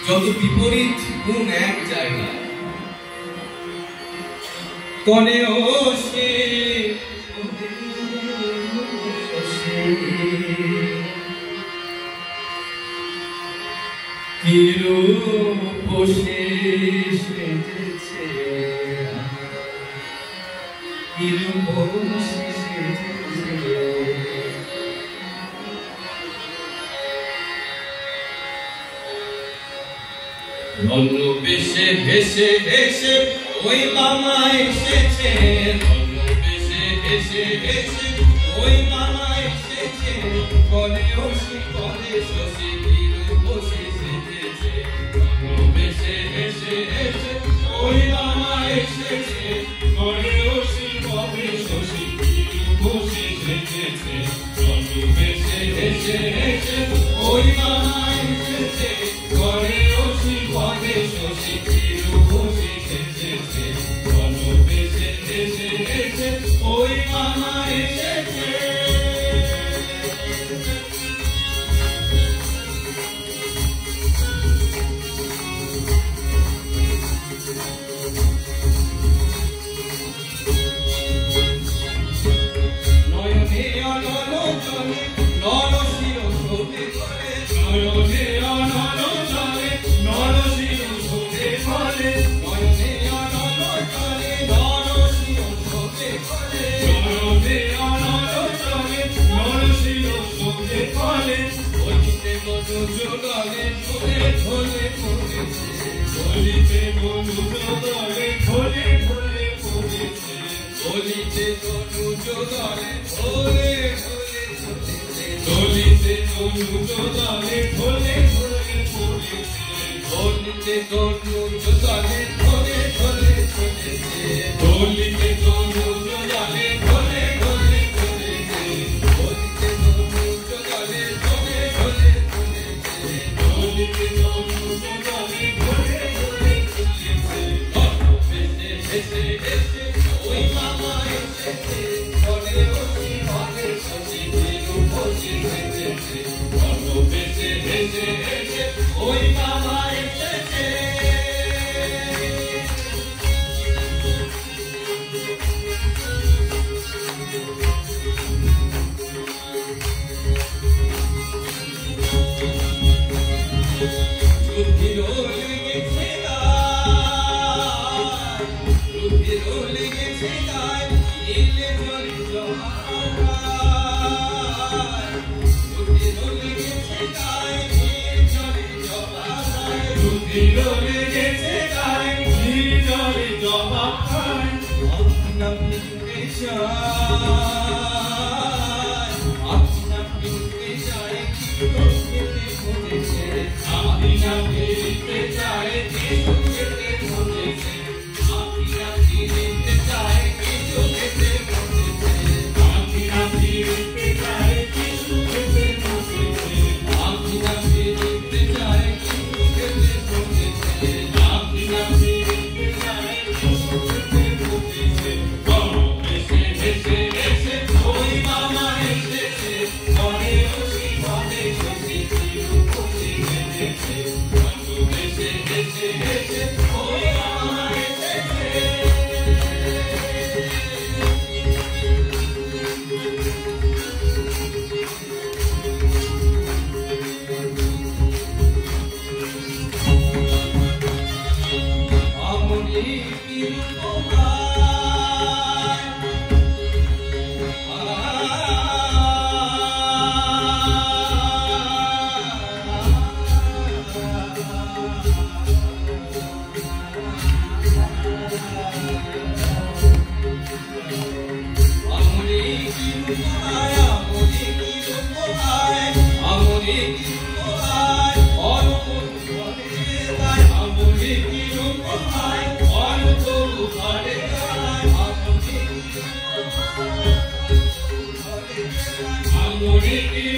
যত বিপরীত গুণ এক জায়গায় কোনে ওসে কিরূপে সেজেছে কিরূপে সেজেছে রণ্য বেশে ভেসে ভেসে ওই মামা এসেছে রণ্য বেশে ভেসে ভেসে ওই মামা এসেছে কলে ওসি কলে শশী কিরূপে সেজেছে রণ্য বেশে ভেসে ভেসে ওই মামা এসেছে কলে ওসি কলে শশী কিরূপে সেজেছে রণ্য বেশে ভেসে ভেসে ওই মামা এসেছে কলে ওসি কলে শশী কিরূপে সেজেছে রণ্য বেশে ভেসে ভেসে ওই মামা এসেছে নয়নে অনলোচনে নরশির শোভে করে নয়নে অনলোচনে নরশির শোভে করে নয়নে অনলোচনে নরশির শোভে করে নয়নে অনলোচনে নরশির শোভে করে বলিতে মনু যোগলে ঝোলে ঝোলে পড়েছে বলিতে মনু যোগলে ঝোলে ঝোলে পড়েছে বলিতে মনু যোগলে ঝোলে ঝোলে পড়েছে বলিতে মনু যোগলে ঝোলে ঝোলে পড়েছে বলিতে মনু যোগলে ঝোলে ঝোলে পড়েছে বলিতে মনু যোগলে ঝোলে ঝোলে পড়েছে বলিতে মনু যোগলে ঝোলে ঝোলে পড়েছে বলিতে মনু যোগলে ঝোলে ঝোলে পড়েছে ভেসে ভেসে ওই মামা এসেছে কলে ওসি কলে শশী কিরূপে সেজেছে রণ্য ভেসে ভেসে ভেসে ওই মামা এসেছে রুধিরও লেগেছে গায় রুধিরও লেগেছে গায় নীলে জলে জবায় রুধিরও লেগেছে গায় নীল জলে জবায় রুধিরও লেগেছে গায় নীল জলে জবায় আপনা পিতে যায় আপনা পিতে যায় কিরূপে খোঁজেছে আপনা পিতে যায় কিরূপে খোঁজেছে আপনা পিতে যায় কিরূপে খোঁজেছে আপনা পিতে যায় কিরূপে খোঁজেছে আপনা পিতে যায় Hey,